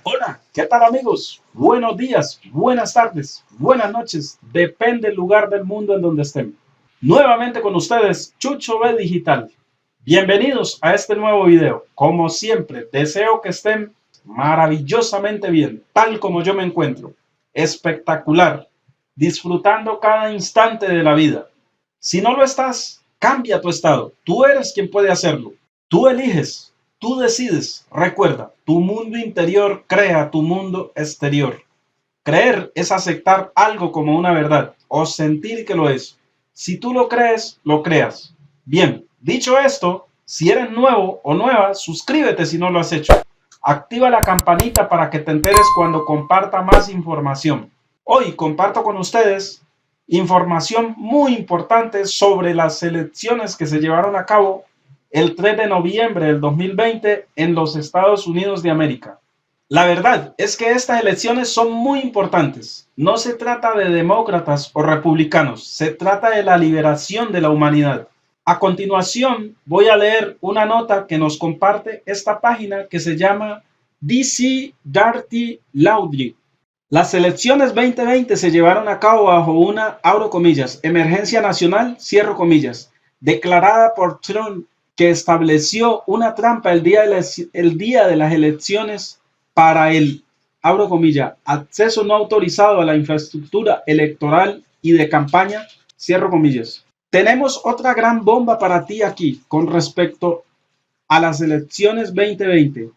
Hola, ¿qué tal amigos? Buenos días, buenas tardes, buenas noches, depende del lugar del mundo en donde estén. Nuevamente con ustedes, Chucho B Digital. Bienvenidos a este nuevo video. Como siempre, deseo que estén maravillosamente bien, tal como yo me encuentro. Espectacular, disfrutando cada instante de la vida. Si no lo estás, cambia tu estado. Tú eres quien puede hacerlo. Tú eliges, tú decides. Recuerda, tu mundo interior crea tu mundo exterior. Creer es aceptar algo como una verdad o sentir que lo es. Si tú lo crees, lo creas. Bien, dicho esto, si eres nuevo o nueva, suscríbete si no lo has hecho. Activa la campanita para que te enteres cuando comparta más información. Hoy comparto con ustedes información muy importante sobre las elecciones que se llevaron a cabo el 3 de noviembre del 2020 en los Estados Unidos de América. La verdad es que estas elecciones son muy importantes. No se trata de demócratas o republicanos, se trata de la liberación de la humanidad. A continuación voy a leer una nota que nos comparte esta página que se llama DC Dirty Laundry. Las elecciones 2020 se llevaron a cabo bajo una, abro comillas, emergencia nacional, cierro comillas, declarada por Trump, que estableció una trampa el día de las elecciones para el, abro comillas, acceso no autorizado a la infraestructura electoral y de campaña, cierro comillas. Tenemos otra gran bomba para ti aquí con respecto a las elecciones 2020.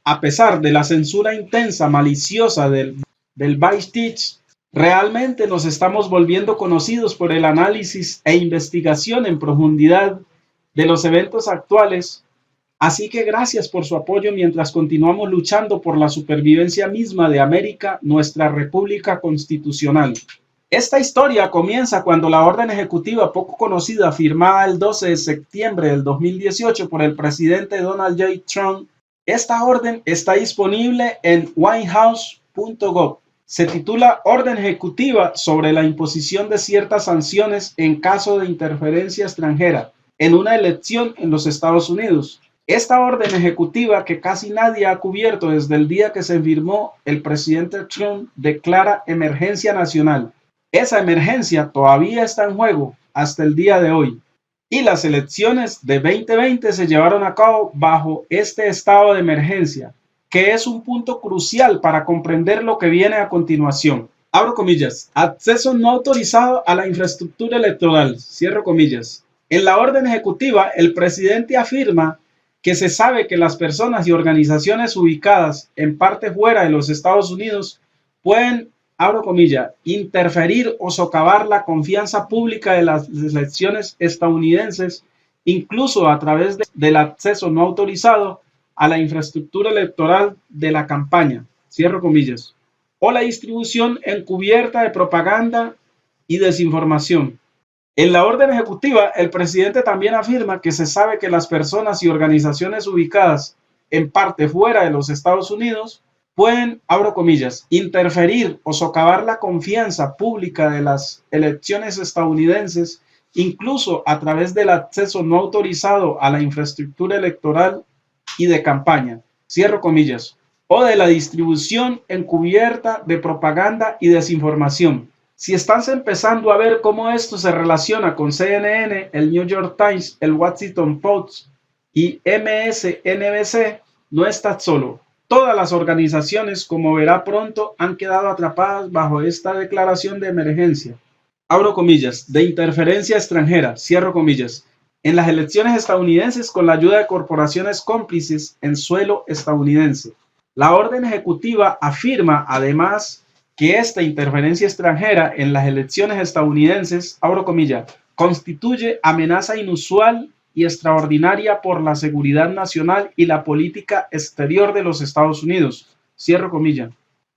A pesar de la censura intensa, maliciosa del Vice, realmente nos estamos volviendo conocidos por el análisis e investigación en profundidad de los eventos actuales. Así que gracias por su apoyo mientras continuamos luchando por la supervivencia misma de América, nuestra república constitucional. Esta historia comienza cuando la orden ejecutiva poco conocida, firmada el 12 de septiembre del 2018 por el presidente Donald J. Trump. Esta orden está disponible en whitehouse.gov. Se titula Orden Ejecutiva sobre la imposición de ciertas sanciones en caso de interferencia extranjera en una elección en los Estados Unidos. Esta orden ejecutiva, que casi nadie ha cubierto desde el día que se firmó, el presidente Trump declara emergencia nacional. Esa emergencia todavía está en juego hasta el día de hoy. Y las elecciones de 2020 se llevaron a cabo bajo este estado de emergencia, que es un punto crucial para comprender lo que viene a continuación. Abro comillas, acceso no autorizado a la infraestructura electoral, cierro comillas. En la orden ejecutiva, el presidente afirma que se sabe que las personas y organizaciones ubicadas en parte fuera de los Estados Unidos pueden, abro comillas, interferir o socavar la confianza pública de las elecciones estadounidenses, incluso a través del acceso no autorizado a la infraestructura electoral de la campaña, cierro comillas, o la distribución encubierta de propaganda y desinformación. En la orden ejecutiva, el presidente también afirma que se sabe que las personas y organizaciones ubicadas en parte fuera de los Estados Unidos pueden, abro comillas, interferir o socavar la confianza pública de las elecciones estadounidenses, incluso a través del acceso no autorizado a la infraestructura electoral y de campaña, cierro comillas, o de la distribución encubierta de propaganda y desinformación. Si estás empezando a ver cómo esto se relaciona con CNN, el New York Times, el Washington Post y MSNBC, no estás solo. Todas las organizaciones, como verá pronto, han quedado atrapadas bajo esta declaración de emergencia. Abro comillas, de interferencia extranjera, cierro comillas, en las elecciones estadounidenses con la ayuda de corporaciones cómplices en suelo estadounidense. La orden ejecutiva afirma, además, que esta interferencia extranjera en las elecciones estadounidenses, abro comillas, constituye amenaza inusual y extraordinaria por la seguridad nacional y la política exterior de los Estados Unidos, cierro comillas.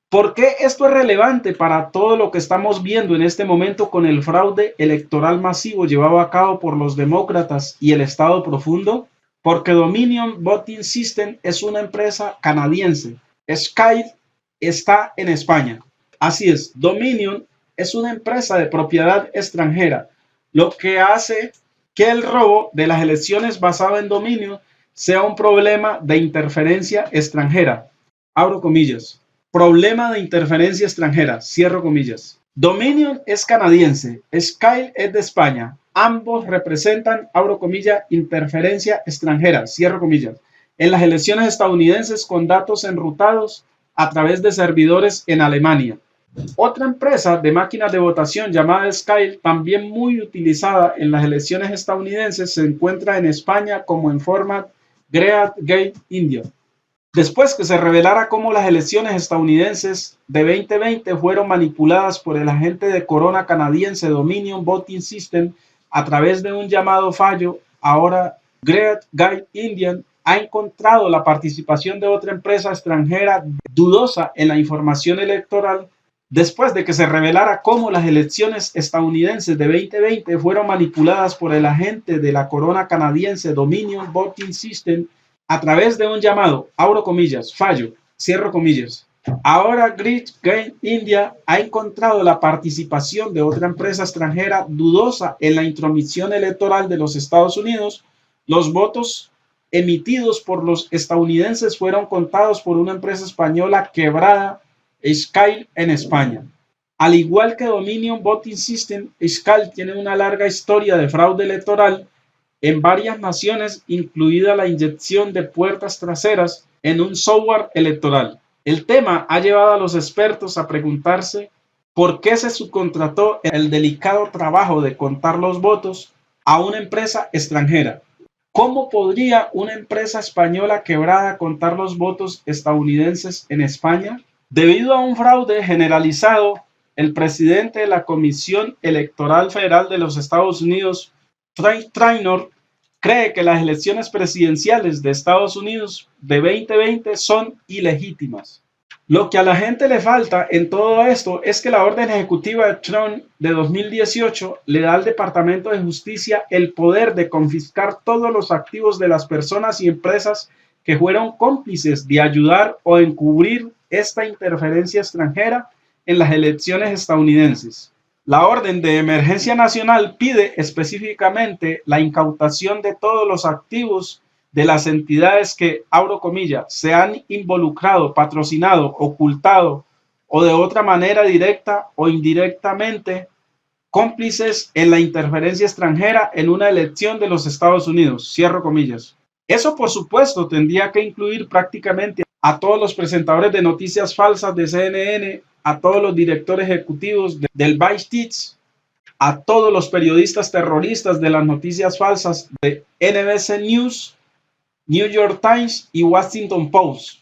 ¿Por qué esto es relevante para todo lo que estamos viendo en este momento con el fraude electoral masivo llevado a cabo por los demócratas y el Estado profundo? Porque Dominion Voting System es una empresa canadiense. Sky está en España. Así es, Dominion es una empresa de propiedad extranjera, lo que hace que el robo de las elecciones basado en Dominion sea un problema de interferencia extranjera. abro comillas. Problema de interferencia extranjera, cierro comillas. Dominion es canadiense, Sky es de España. Ambos representan, abro comillas, interferencia extranjera, cierro comillas, en las elecciones estadounidenses con datos enrutados a través de servidores en Alemania. Otra empresa de máquinas de votación llamada Sky, también muy utilizada en las elecciones estadounidenses, se encuentra en España como en format Great Gate India. Después que se revelara cómo las elecciones estadounidenses de 2020 fueron manipuladas por el agente de corona canadiense Dominion Voting System a través de un llamado fallo, ahora Great Gate Indian ha encontrado la participación de otra empresa extranjera dudosa en la información electoral. Después de que se revelara cómo las elecciones estadounidenses de 2020 fueron manipuladas por el agente de la corona canadiense Dominion Voting System a través de un llamado, abro comillas, fallo, cierro comillas. Ahora Great Gate India ha encontrado la participación de otra empresa extranjera dudosa en la intromisión electoral de los Estados Unidos. Los votos emitidos por los estadounidenses fueron contados por una empresa española quebrada, Sky, en España. Al igual que Dominion Voting System, Sky tiene una larga historia de fraude electoral en varias naciones, incluida la inyección de puertas traseras en un software electoral. El tema ha llevado a los expertos a preguntarse por qué se subcontrató el delicado trabajo de contar los votos a una empresa extranjera. ¿Cómo podría una empresa española quebrada contar los votos estadounidenses en España? Debido a un fraude generalizado, el presidente de la Comisión Electoral Federal de los Estados Unidos, Trey Traynor, cree que las elecciones presidenciales de Estados Unidos de 2020 son ilegítimas. Lo que a la gente le falta en todo esto es que la orden ejecutiva de Trump de 2018 le da al Departamento de Justicia el poder de confiscar todos los activos de las personas y empresas que fueron cómplices de ayudar o encubrir esta interferencia extranjera en las elecciones estadounidenses. La orden de emergencia nacional pide específicamente la incautación de todos los activos de las entidades que, abro comillas, se han involucrado, patrocinado, ocultado o de otra manera directa o indirectamente cómplices en la interferencia extranjera en una elección de los Estados Unidos, cierro comillas. Eso, por supuesto, tendría que incluir prácticamente a todos los presentadores de noticias falsas de CNN, a todos los directores ejecutivos del Vice, a todos los periodistas terroristas de las noticias falsas de NBC News, New York Times y Washington Post.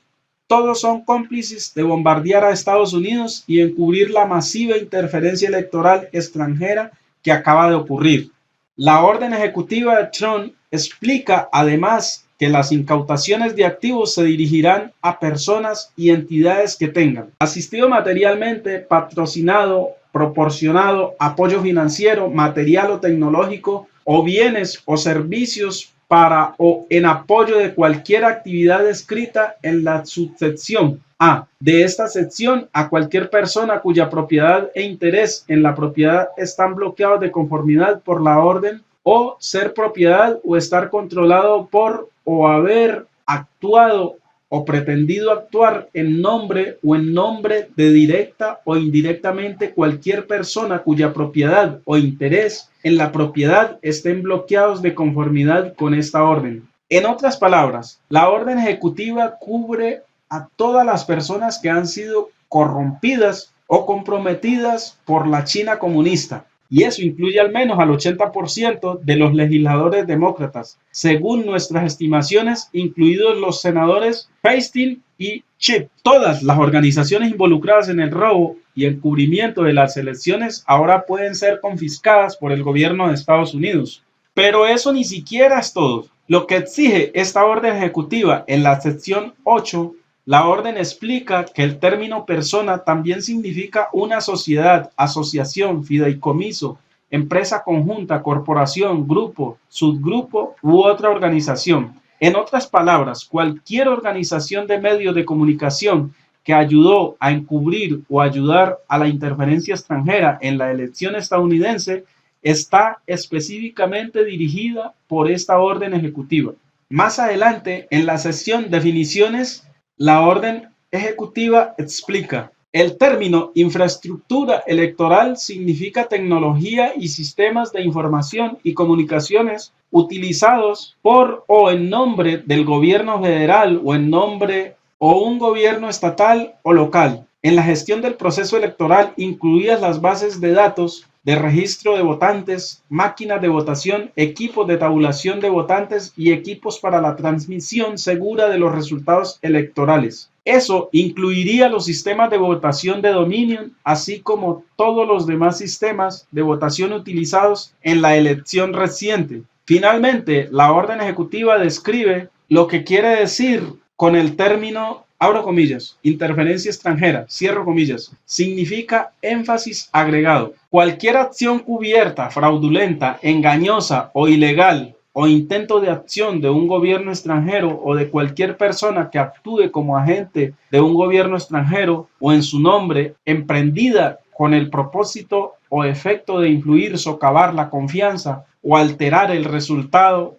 Todos son cómplices de bombardear a Estados Unidos y encubrir la masiva interferencia electoral extranjera que acaba de ocurrir. La orden ejecutiva de Trump explica además que las incautaciones de activos se dirigirán a personas y entidades que tengan asistido materialmente, patrocinado, proporcionado apoyo financiero, material o tecnológico o bienes o servicios para o en apoyo de cualquier actividad descrita en la subsección A de esta sección a cualquier persona cuya propiedad e interés en la propiedad están bloqueados de conformidad por la orden o ser propiedad o estar controlado por o haber actuado o pretendido actuar en nombre o en nombre de directa o indirectamente cualquier persona cuya propiedad o interés en la propiedad estén bloqueados de conformidad con esta orden. En otras palabras, la orden ejecutiva cubre a todas las personas que han sido corrompidas o comprometidas por la China comunista. Y eso incluye al menos al 80% de los legisladores demócratas, según nuestras estimaciones, incluidos los senadores Hastings y Schiff. Todas las organizaciones involucradas en el robo y encubrimiento de las elecciones ahora pueden ser confiscadas por el gobierno de Estados Unidos. Pero eso ni siquiera es todo. Lo que exige esta orden ejecutiva en la sección 8, la orden explica que el término persona también significa una sociedad, asociación, fideicomiso, empresa conjunta, corporación, grupo, subgrupo u otra organización. En otras palabras, cualquier organización de medios de comunicación que ayudó a encubrir o ayudar a la interferencia extranjera en la elección estadounidense está específicamente dirigida por esta orden ejecutiva. Más adelante, en la sección definiciones, la orden ejecutiva explica: el término infraestructura electoral significa tecnología y sistemas de información y comunicaciones utilizados por o en nombre del gobierno federal o en nombre o un gobierno estatal o local en la gestión del proceso electoral, incluidas las bases de datos de registro de votantes, máquinas de votación, equipos de tabulación de votantes y equipos para la transmisión segura de los resultados electorales. Eso incluiría los sistemas de votación de Dominion, así como todos los demás sistemas de votación utilizados en la elección reciente. Finalmente, la orden ejecutiva describe lo que quiere decir con el término, abro comillas, interferencia extranjera, cierro comillas, significa énfasis agregado. Cualquier acción cubierta, fraudulenta, engañosa o ilegal o intento de acción de un gobierno extranjero o de cualquier persona que actúe como agente de un gobierno extranjero o en su nombre, emprendida con el propósito o efecto de influir, socavar la confianza o alterar el resultado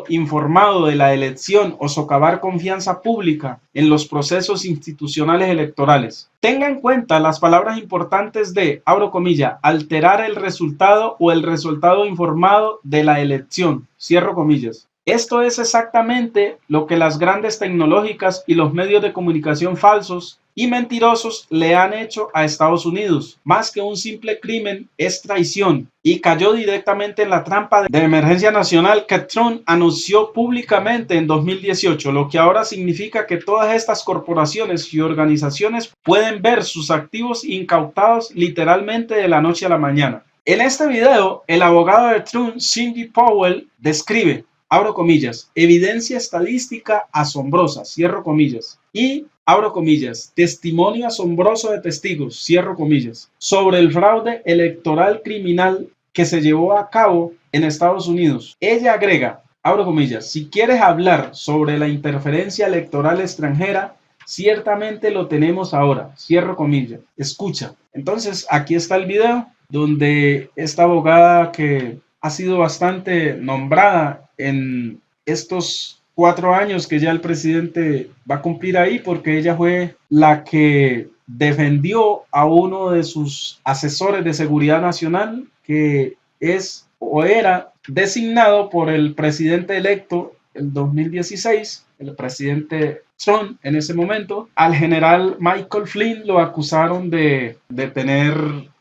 informado de la elección o socavar confianza pública en los procesos institucionales electorales. Tenga en cuenta las palabras importantes de, abro comillas, alterar el resultado o el resultado informado de la elección, cierro comillas. Esto es exactamente lo que las grandes tecnológicas y los medios de comunicación falsos y mentirosos le han hecho a Estados Unidos. Más que un simple crimen, es traición, y cayó directamente en la trampa de emergencia nacional que Trump anunció públicamente en 2018, lo que ahora significa que todas estas corporaciones y organizaciones pueden ver sus activos incautados literalmente de la noche a la mañana. En este video, el abogado de Trump, Sidney Powell, describe, abro comillas, evidencia estadística asombrosa, cierro comillas, y abro comillas, testimonio asombroso de testigos, cierro comillas, sobre el fraude electoral criminal que se llevó a cabo en Estados Unidos. Ella agrega, abro comillas, si quieres hablar sobre la interferencia electoral extranjera, ciertamente lo tenemos ahora, cierro comillas, escucha. Entonces, aquí está el video donde esta abogada que ha sido bastante nombrada en estos 4 años que ya el presidente va a cumplir ahí, porque ella fue la que defendió a uno de sus asesores de seguridad nacional, que es o era designado por el presidente electo en 2016, el presidente Trump en ese momento. Al general Michael Flynn lo acusaron de tener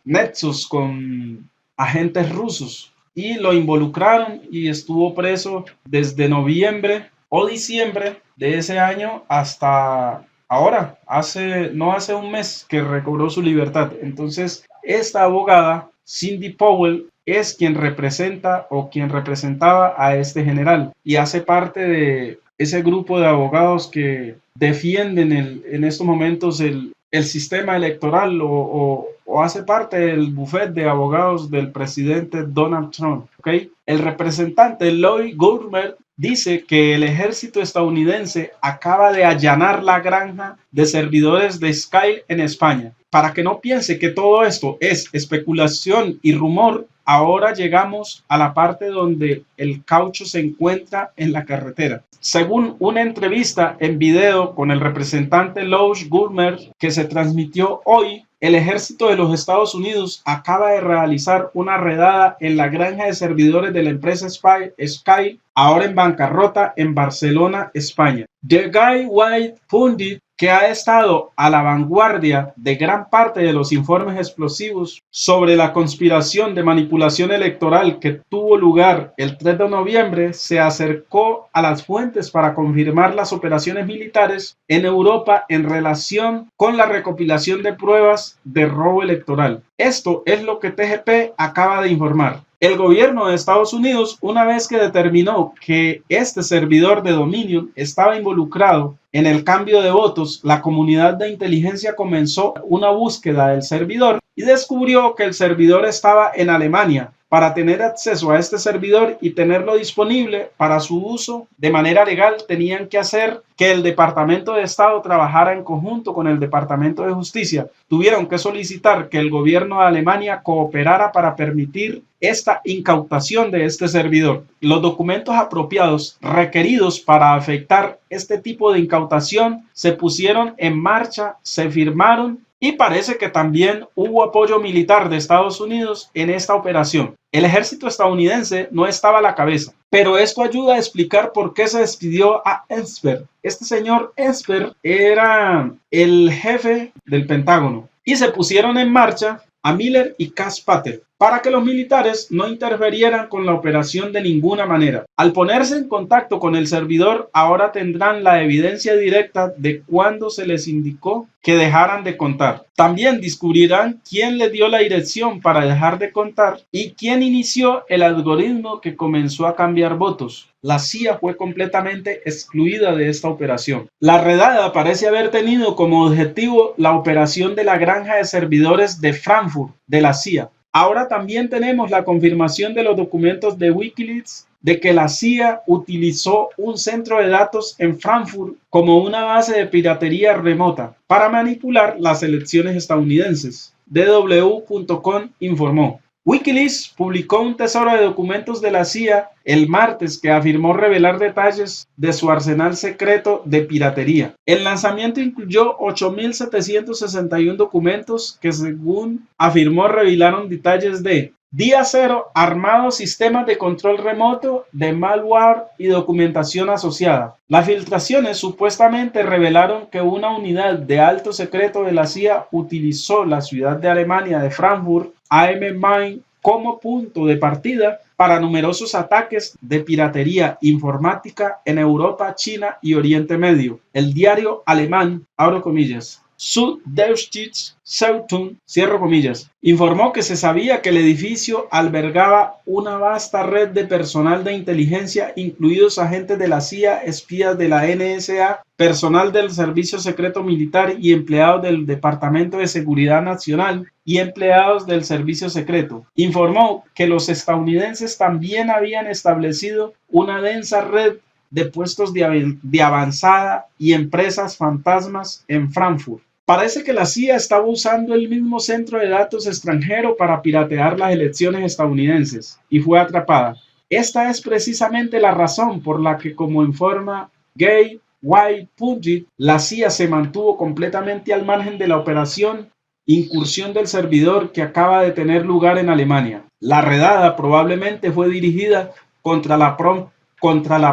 nexos con agentes rusos y lo involucraron y estuvo preso desde noviembre o diciembre de ese año hasta ahora, no hace un mes que recobró su libertad. Entonces, esta abogada, Sidney Powell, es quien representa o quien representaba a este general y hace parte de ese grupo de abogados que defienden en estos momentos el sistema electoral o hace parte del bufete de abogados del presidente Donald Trump. ¿Okay? El representante Lloyd Goldberg dice que el ejército estadounidense acaba de allanar la granja de servidores de Sky en España. Para que no piense que todo esto es especulación y rumor, ahora llegamos a la parte donde el caucho se encuentra en la carretera. Según una entrevista en video con el representante Lloyd Goldberg que se transmitió hoy, el ejército de los Estados Unidos acaba de realizar una redada en la granja de servidores de la empresa Sky, ahora en bancarrota en Barcelona, España. The Guy White Pundit, que ha estado a la vanguardia de gran parte de los informes explosivos sobre la conspiración de manipulación electoral que tuvo lugar el 3 de noviembre, se acercó a las fuentes para confirmar las operaciones militares en Europa en relación con la recopilación de pruebas de robo electoral. Esto es lo que TGP acaba de informar. El gobierno de Estados Unidos, una vez que determinó que este servidor de Dominion estaba involucrado en el cambio de votos, la comunidad de inteligencia comenzó una búsqueda del servidor y descubrió que el servidor estaba en Alemania. Para tener acceso a este servidor y tenerlo disponible para su uso de manera legal, tenían que hacer que el Departamento de Estado trabajara en conjunto con el Departamento de Justicia. Tuvieron que solicitar que el gobierno de Alemania cooperara para permitir esta incautación de este servidor. Los documentos apropiados requeridos para afectar este tipo de incautación se pusieron en marcha, se firmaron y parece que también hubo apoyo militar de Estados Unidos en esta operación. El ejército estadounidense no estaba a la cabeza, pero esto ayuda a explicar por qué se despidió a Esper. Este señor Esper era el jefe del Pentágono y se pusieron en marcha a Miller y Cass Patel para que los militares no interferieran con la operación de ninguna manera. Al ponerse en contacto con el servidor, ahora tendrán la evidencia directa de cuándo se les indicó que dejaran de contar. También descubrirán quién le dio la dirección para dejar de contar y quién inició el algoritmo que comenzó a cambiar votos. La CIA fue completamente excluida de esta operación. La redada parece haber tenido como objetivo la operación de la granja de servidores de Frankfurt de la CIA. Ahora también tenemos la confirmación de los documentos de Wikileaks de que la CIA utilizó un centro de datos en Frankfurt como una base de piratería remota para manipular las elecciones estadounidenses. DW.com informó. Wikileaks publicó un tesoro de documentos de la CIA el martes que afirmó revelar detalles de su arsenal secreto de piratería. El lanzamiento incluyó 8.761 documentos que, según afirmó, revelaron detalles de Día Cero, armados sistemas de control remoto, de malware y documentación asociada. Las filtraciones supuestamente revelaron que una unidad de alto secreto de la CIA utilizó la ciudad de Alemania de Frankfurt am Main como punto de partida para numerosos ataques de piratería informática en Europa, China y Oriente Medio. El diario alemán, abro comillas, Süddeutsche Zeitung, cierro comillas, informó que se sabía que el edificio albergaba una vasta red de personal de inteligencia, incluidos agentes de la CIA, espías de la NSA, personal del Servicio Secreto Militar y empleados del Departamento de Seguridad Nacional y empleados del Servicio Secreto. Informó que los estadounidenses también habían establecido una densa red de puestos de avanzada y empresas fantasmas en Frankfurt. Parece que la CIA estaba usando el mismo centro de datos extranjero para piratear las elecciones estadounidenses y fue atrapada. Esta es precisamente la razón por la que, como informa Gateway Pundit, la CIA se mantuvo completamente al margen de la operación incursión del servidor que acaba de tener lugar en Alemania. La redada probablemente fue dirigida contra la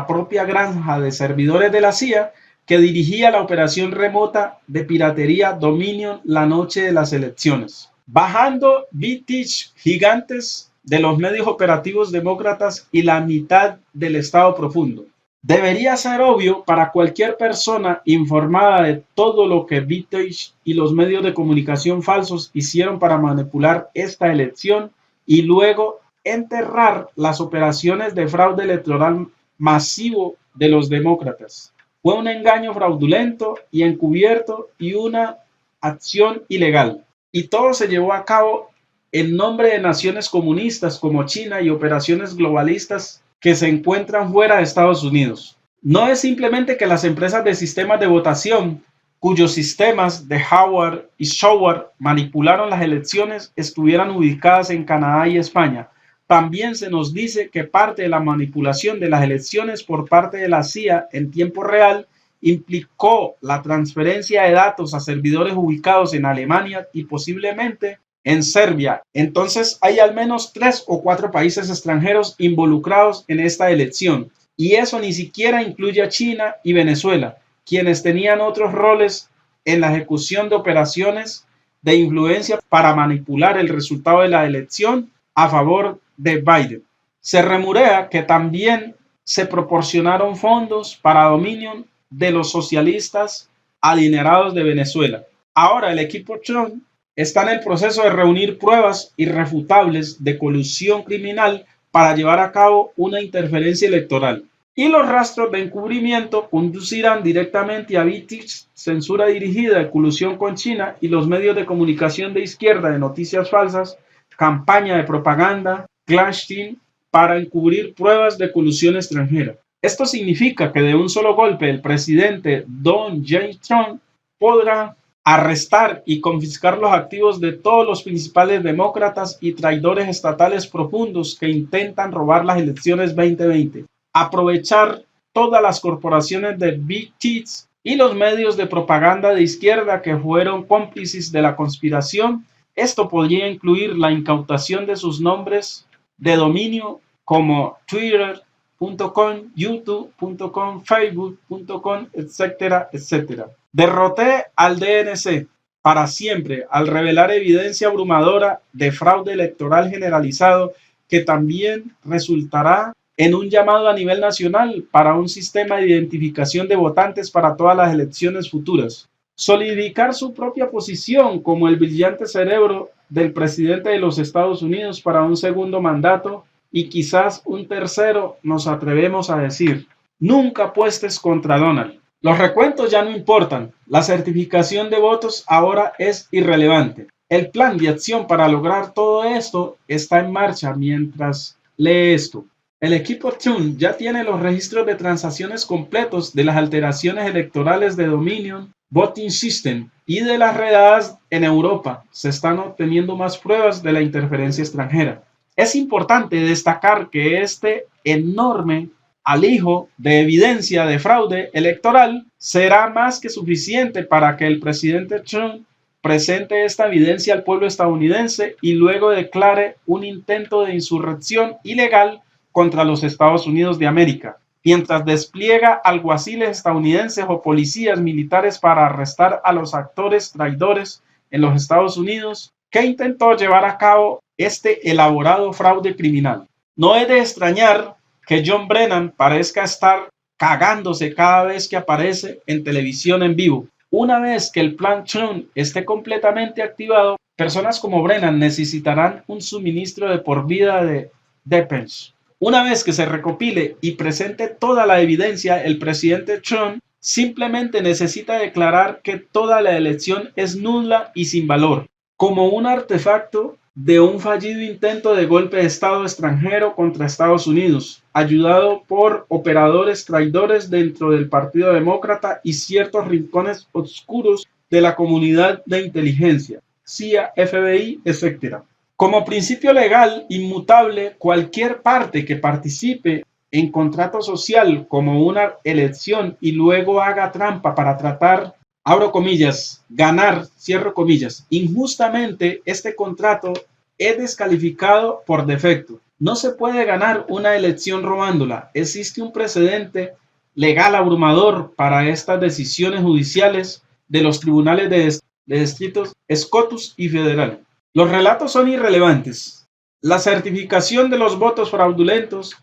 propia granja de servidores de la CIA que dirigía la operación remota de piratería Dominion la noche de las elecciones, bajando BTIC gigantes de los medios operativos demócratas y la mitad del Estado profundo. Debería ser obvio para cualquier persona informada de todo lo que BTIC y los medios de comunicación falsos hicieron para manipular esta elección y luego enterrar las operaciones de fraude electoral masivo de los demócratas. Fue un engaño fraudulento y encubierto y una acción ilegal. Y todo se llevó a cabo en nombre de naciones comunistas como China y operaciones globalistas que se encuentran fuera de Estados Unidos. No es simplemente que las empresas de sistemas de votación, cuyos sistemas de hardware y software manipularon las elecciones, estuvieran ubicadas en Canadá y España. También se nos dice que parte de la manipulación de las elecciones por parte de la CIA en tiempo real implicó la transferencia de datos a servidores ubicados en Alemania y posiblemente en Serbia. Entonces hay al menos 3 o 4 países extranjeros involucrados en esta elección. Y eso ni siquiera incluye a China y Venezuela, quienes tenían otros roles en la ejecución de operaciones de influencia para manipular el resultado de la elección a favor de Biden. Se rumorea que también se proporcionaron fondos para Dominion de los socialistas adinerados de Venezuela. Ahora el equipo Trump está en el proceso de reunir pruebas irrefutables de colusión criminal para llevar a cabo una interferencia electoral. Y los rastros de encubrimiento conducirán directamente a BTIC, censura dirigida de colusión con China y los medios de comunicación de izquierda de noticias falsas, campaña de propaganda, clandestina para encubrir pruebas de colusión extranjera. Esto significa que de un solo golpe el presidente Donald J. Trump podrá arrestar y confiscar los activos de todos los principales demócratas y traidores estatales profundos que intentan robar las elecciones 2020, aprovechar todas las corporaciones de Big Tits y los medios de propaganda de izquierda que fueron cómplices de la conspiración. Esto podría incluir la incautación de sus nombres de dominio como Twitter.com, YouTube.com, Facebook.com, etcétera, etcétera. Derroté al DNC para siempre al revelar evidencia abrumadora de fraude electoral generalizado que también resultará en un llamado a nivel nacional para un sistema de identificación de votantes para todas las elecciones futuras. Solidificar su propia posición como el brillante cerebro del presidente de los Estados Unidos para un segundo mandato y quizás un tercero, nos atrevemos a decir. Nunca apuestes contra Donald. Los recuentos ya no importan. La certificación de votos ahora es irrelevante. El plan de acción para lograr todo esto está en marcha mientras lee esto. El equipo Trump ya tiene los registros de transacciones completos de las alteraciones electorales de Dominion Voting System y de las redadas en Europa. Se están obteniendo más pruebas de la interferencia extranjera. Es importante destacar que este enorme alijo de evidencia de fraude electoral será más que suficiente para que el presidente Trump presente esta evidencia al pueblo estadounidense y luego declare un intento de insurrección ilegal contra los Estados Unidos de América, mientras despliega alguaciles estadounidenses o policías militares para arrestar a los actores traidores en los Estados Unidos que intentó llevar a cabo este elaborado fraude criminal. No es de extrañar que John Brennan parezca estar cagándose cada vez que aparece en televisión en vivo. Una vez que el plan Trump esté completamente activado, personas como Brennan necesitarán un suministro de por vida de Depends. Una vez que se recopile y presente toda la evidencia, el presidente Trump simplemente necesita declarar que toda la elección es nula y sin valor, como un artefacto de un fallido intento de golpe de Estado extranjero contra Estados Unidos, ayudado por operadores traidores dentro del Partido Demócrata y ciertos rincones oscuros de la comunidad de inteligencia, CIA, FBI, etc. Como principio legal inmutable, cualquier parte que participe en contrato social como una elección y luego haga trampa para tratar, abro comillas, ganar, cierro comillas, injustamente este contrato es descalificado por defecto. No se puede ganar una elección robándola. Existe un precedente legal abrumador para estas decisiones judiciales de los tribunales de distritos Scotus y federal. Los relatos son irrelevantes. La certificación de los votos fraudulentos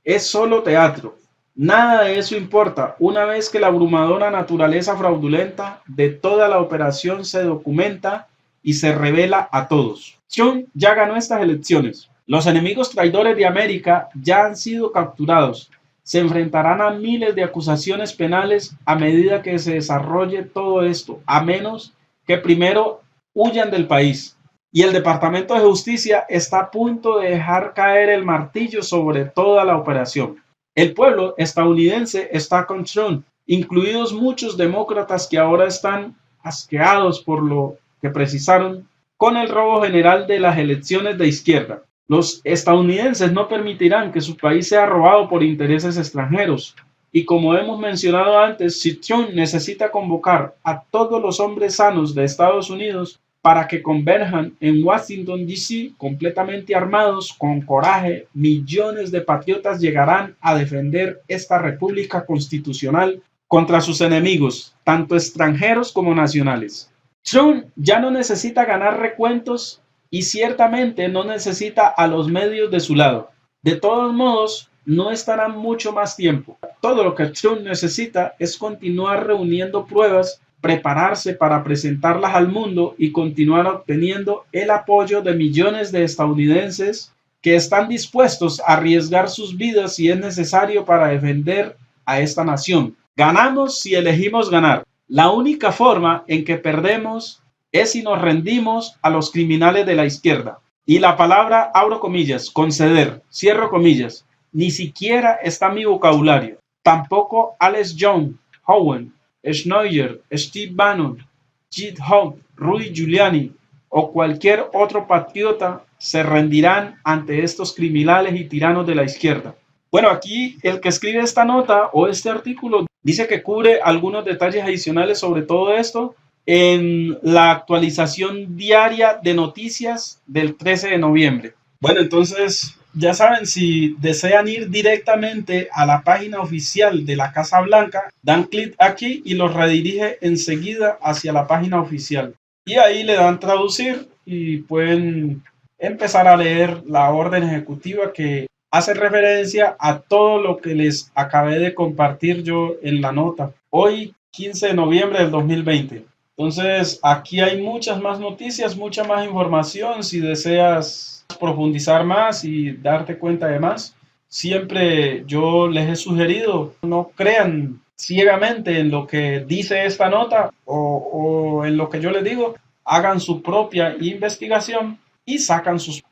es solo teatro. Nada de eso importa una vez que la abrumadora naturaleza fraudulenta de toda la operación se documenta y se revela a todos. Trump ya ganó estas elecciones. Los enemigos traidores de América ya han sido capturados. Se enfrentarán a miles de acusaciones penales a medida que se desarrolle todo esto, a menos que primero huyan del país. Y el Departamento de Justicia está a punto de dejar caer el martillo sobre toda la operación. El pueblo estadounidense está con Trump, incluidos muchos demócratas que ahora están asqueados por lo que precisaron con el robo general de las elecciones de izquierda. Los estadounidenses no permitirán que su país sea robado por intereses extranjeros. Y como hemos mencionado antes, si Trump necesita convocar a todos los hombres sanos de Estados Unidos para que converjan en Washington, D.C. completamente armados, con coraje, millones de patriotas llegarán a defender esta república constitucional contra sus enemigos, tanto extranjeros como nacionales. Trump ya no necesita ganar recuentos y ciertamente no necesita a los medios de su lado. De todos modos, no estarán mucho más tiempo. Todo lo que Trump necesita es continuar reuniendo pruebas, prepararse para presentarlas al mundo y continuar obteniendo el apoyo de millones de estadounidenses que están dispuestos a arriesgar sus vidas si es necesario para defender a esta nación. Ganamos si elegimos ganar. La única forma en que perdemos es si nos rendimos a los criminales de la izquierda. Y la palabra, abro comillas, conceder, cierro comillas, ni siquiera está en mi vocabulario. Tampoco Alex Jones, Howen, Schneider, Steve Bannon, GitHub, Rudy Giuliani o cualquier otro patriota se rendirán ante estos criminales y tiranos de la izquierda. Bueno, aquí el que escribe esta nota o este artículo dice que cubre algunos detalles adicionales sobre todo esto en la actualización diaria de noticias del 13 de noviembre. Bueno, entonces ya saben, si desean ir directamente a la página oficial de la Casa Blanca, dan clic aquí y los redirige enseguida hacia la página oficial. Y ahí le dan traducir y pueden empezar a leer la orden ejecutiva que hace referencia a todo lo que les acabé de compartir yo en la nota. Hoy, 15 de noviembre del 2020. Entonces, aquí hay muchas más noticias, mucha más información. Si deseas profundizar más y darte cuenta de más, siempre yo les he sugerido, no crean ciegamente en lo que dice esta nota o en lo que yo les digo, hagan su propia investigación y sacan sus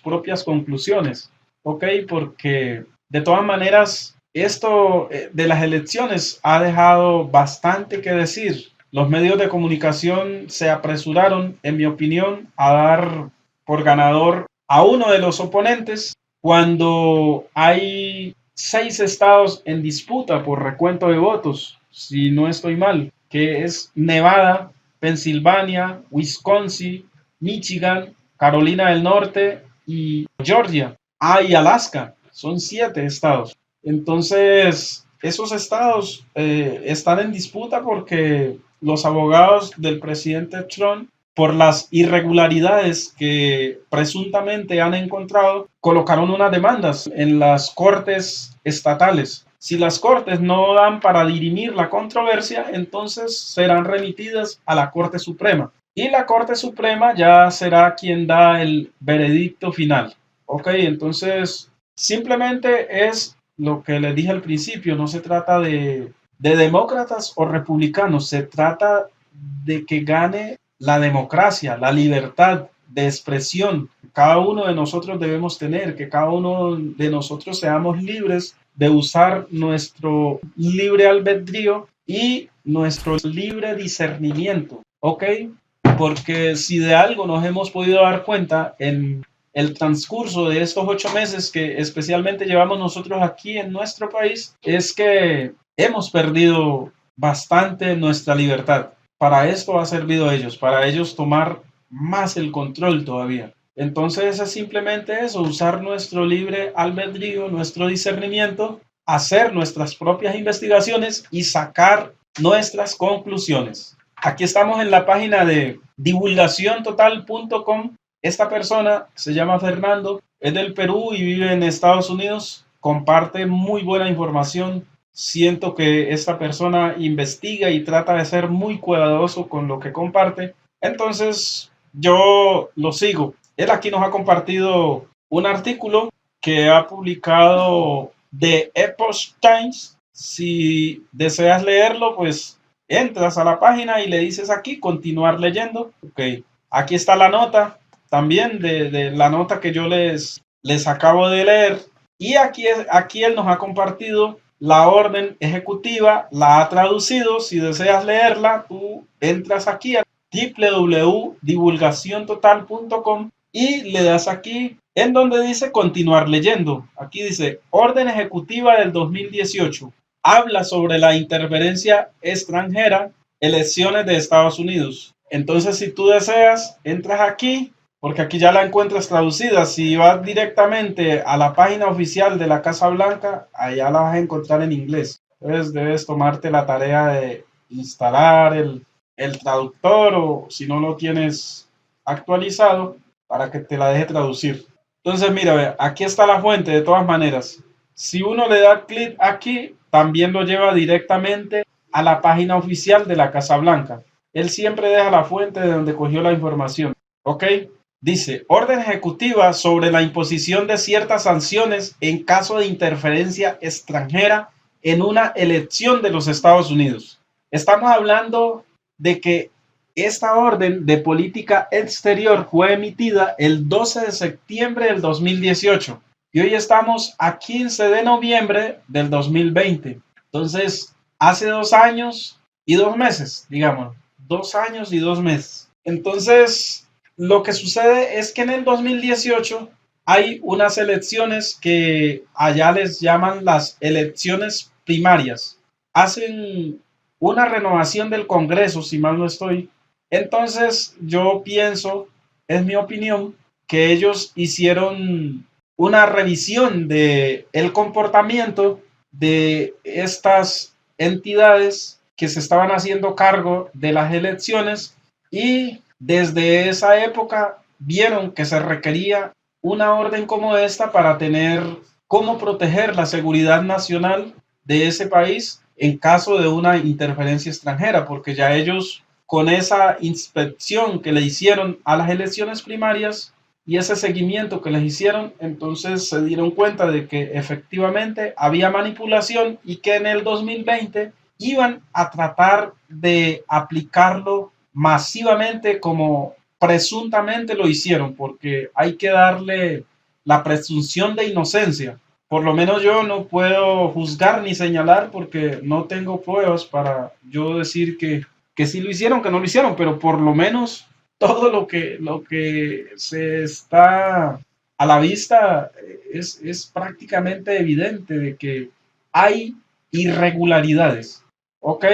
propias conclusiones, ¿ok? Porque de todas maneras, esto de las elecciones ha dejado bastante que decir. Los medios de comunicación se apresuraron, en mi opinión, a dar por ganador a uno de los oponentes cuando hay 6 estados en disputa por recuento de votos, si no estoy mal, que es Nevada, Pensilvania, Wisconsin, Michigan, Carolina del Norte y Georgia. Ah, y Alaska. Son 7 estados. Entonces, esos estados están en disputa porque los abogados del presidente Trump, por las irregularidades que presuntamente han encontrado, colocaron unas demandas en las cortes estatales. Si las cortes no dan para dirimir la controversia, entonces serán remitidas a la Corte Suprema. Y la Corte Suprema ya será quien da el veredicto final. Ok, entonces simplemente es lo que les dije al principio, no se trata de demócratas o republicanos, se trata de que gane la democracia, la libertad de expresión que cada uno de nosotros debemos tener, que cada uno de nosotros seamos libres de usar nuestro libre albedrío y nuestro libre discernimiento, ¿ok? Porque si de algo nos hemos podido dar cuenta en el transcurso de estos 8 meses que especialmente llevamos nosotros aquí en nuestro país, es que hemos perdido bastante nuestra libertad. Para esto ha servido a ellos, para ellos tomar más el control todavía. Entonces es simplemente eso, usar nuestro libre albedrío, nuestro discernimiento, hacer nuestras propias investigaciones y sacar nuestras conclusiones. Aquí estamos en la página de divulgaciontotal.com. Esta persona se llama Fernando, es del Perú y vive en Estados Unidos, comparte muy buena información. Siento que esta persona investiga y trata de ser muy cuidadoso con lo que comparte. Entonces yo lo sigo. Él aquí nos ha compartido un artículo que ha publicado The Epoch Times. Si deseas leerlo, pues entras a la página y le dices aquí continuar leyendo. Ok, aquí está la nota también de la nota que yo les acabo de leer. Y aquí él nos ha compartido la orden ejecutiva, la ha traducido. Si deseas leerla, tú entras aquí a www.divulgaciontotal.com y le das aquí en donde dice continuar leyendo. Aquí dice orden ejecutiva del 2018. Habla sobre la interferencia extranjera, elecciones de Estados Unidos. Entonces, si tú deseas, entras aquí, porque aquí ya la encuentras traducida. Si vas directamente a la página oficial de la Casa Blanca, allá la vas a encontrar en inglés. Entonces, debes tomarte la tarea de instalar el traductor o si no lo tienes actualizado para que te la deje traducir. Entonces, mira, aquí está la fuente de todas maneras. Si uno le da clic aquí, también lo lleva directamente a la página oficial de la Casa Blanca. Él siempre deja la fuente de donde cogió la información. ¿Ok? Dice, orden ejecutiva sobre la imposición de ciertas sanciones en caso de interferencia extranjera en una elección de los Estados Unidos. Estamos hablando de que esta orden de política exterior fue emitida el 12 de septiembre del 2018 y hoy estamos a 15 de noviembre del 2020. Entonces, hace 2 años y 2 meses, digamos, 2 años y 2 meses. Entonces, lo que sucede es que en el 2018 hay unas elecciones que allá les llaman las elecciones primarias. Hacen una renovación del Congreso, si mal no estoy. Entonces, yo pienso, es mi opinión, que ellos hicieron una revisión de el comportamiento de estas entidades que se estaban haciendo cargo de las elecciones y desde esa época vieron que se requería una orden como esta para tener cómo proteger la seguridad nacional de ese país en caso de una interferencia extranjera, porque ya ellos con esa inspección que le hicieron a las elecciones primarias y ese seguimiento que les hicieron, entonces se dieron cuenta de que efectivamente había manipulación y que en el 2020 iban a tratar de aplicarlo masivamente como presuntamente lo hicieron, porque hay que darle la presunción de inocencia. Por lo menos yo no puedo juzgar ni señalar porque no tengo pruebas para yo decir que sí lo hicieron, que no lo hicieron, pero por lo menos todo lo que se está a la vista es prácticamente evidente de que hay irregularidades. ¿Ok?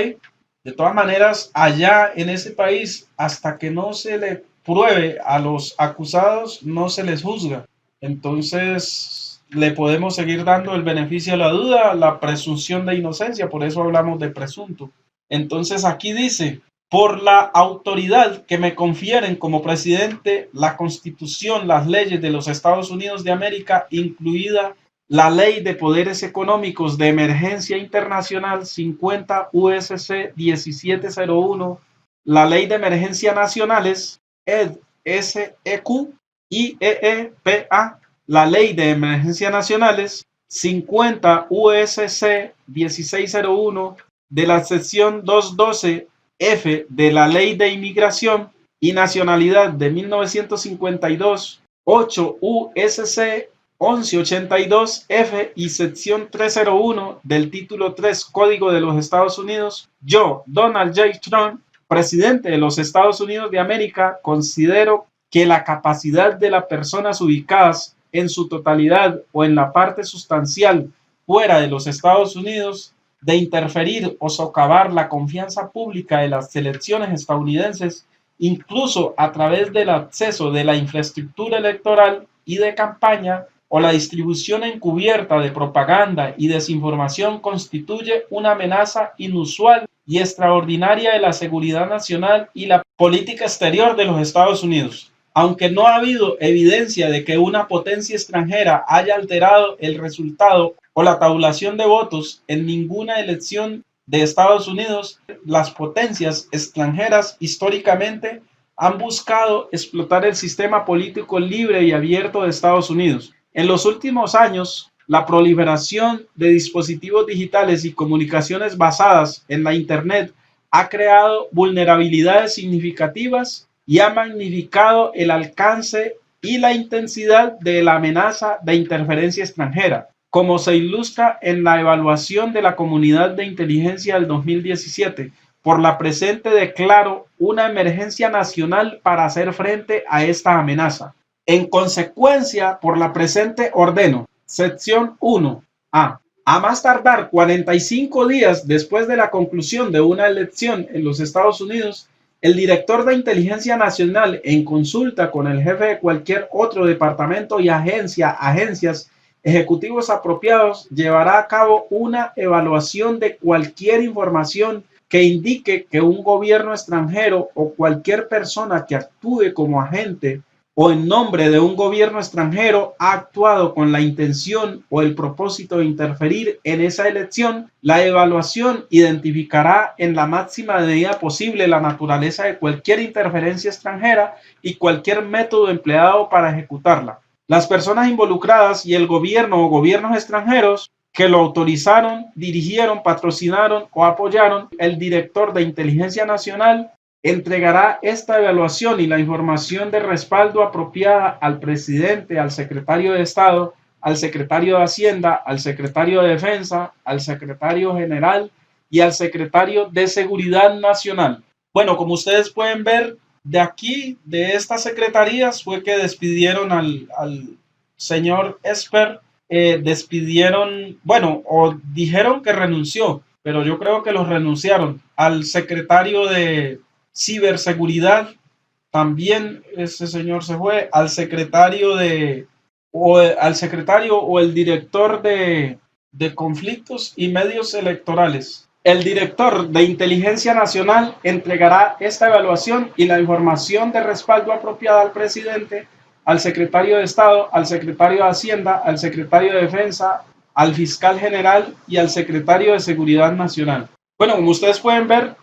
De todas maneras, allá en ese país, hasta que no se le pruebe a los acusados, no se les juzga. Entonces, le podemos seguir dando el beneficio de la duda, la presunción de inocencia, por eso hablamos de presunto. Entonces, aquí dice, por la autoridad que me confieren como presidente, la Constitución, las leyes de los Estados Unidos de América, incluida la Ley de Poderes Económicos de Emergencia Internacional 50 USC 1701, la Ley de Emergencias Nacionales ED SEQ y EEPA, la Ley de Emergencias Nacionales 50 USC 1601 de la sección 212 F de la Ley de Inmigración y Nacionalidad de 1952, 8 USC 1182 F y sección 301 del título 3 Código de los Estados Unidos, yo, Donald J. Trump, presidente de los Estados Unidos de América, considero que la capacidad de las personas ubicadas en su totalidad o en la parte sustancial fuera de los Estados Unidos de interferir o socavar la confianza pública de las elecciones estadounidenses, incluso a través del acceso de la infraestructura electoral y de campaña, o la distribución encubierta de propaganda y desinformación, constituye una amenaza inusual y extraordinaria de la seguridad nacional y la política exterior de los Estados Unidos. Aunque no ha habido evidencia de que una potencia extranjera haya alterado el resultado o la tabulación de votos en ninguna elección de Estados Unidos, las potencias extranjeras históricamente han buscado explotar el sistema político libre y abierto de Estados Unidos. En los últimos años, la proliferación de dispositivos digitales y comunicaciones basadas en la Internet ha creado vulnerabilidades significativas y ha magnificado el alcance y la intensidad de la amenaza de interferencia extranjera, como se ilustra en la evaluación de la Comunidad de Inteligencia del 2017. Por la presente declaro una emergencia nacional para hacer frente a esta amenaza. En consecuencia, por la presente ordeno, sección 1, a más tardar 45 días después de la conclusión de una elección en los Estados Unidos, el director de Inteligencia Nacional, en consulta con el jefe de cualquier otro departamento y agencias ejecutivos apropiados, llevará a cabo una evaluación de cualquier información que indique que un gobierno extranjero o cualquier persona que actúe como agente o en nombre de un gobierno extranjero ha actuado con la intención o el propósito de interferir en esa elección. La evaluación identificará en la máxima medida posible la naturaleza de cualquier interferencia extranjera y cualquier método empleado para ejecutarla. Las personas involucradas y el gobierno o gobiernos extranjeros que lo autorizaron, dirigieron, patrocinaron o apoyaron, el director de Inteligencia Nacional entregará esta evaluación y la información de respaldo apropiada al presidente, al secretario de Estado, al secretario de Hacienda, al secretario de Defensa, al secretario general y al secretario de Seguridad Nacional. Bueno, como ustedes pueden ver, de aquí, de estas secretarías, fue que despidieron al señor Esper, despidieron, bueno, o dijeron que renunció, pero yo creo que los renunciaron. Al secretario de ciberseguridad, también ese señor se fue, al secretario al secretario o el director de conflictos y medios electorales. El director de Inteligencia Nacional entregará esta evaluación y la información de respaldo apropiada al presidente, al secretario de Estado, al secretario de Hacienda, al secretario de Defensa, al fiscal general y al secretario de Seguridad Nacional. Bueno, como ustedes pueden ver,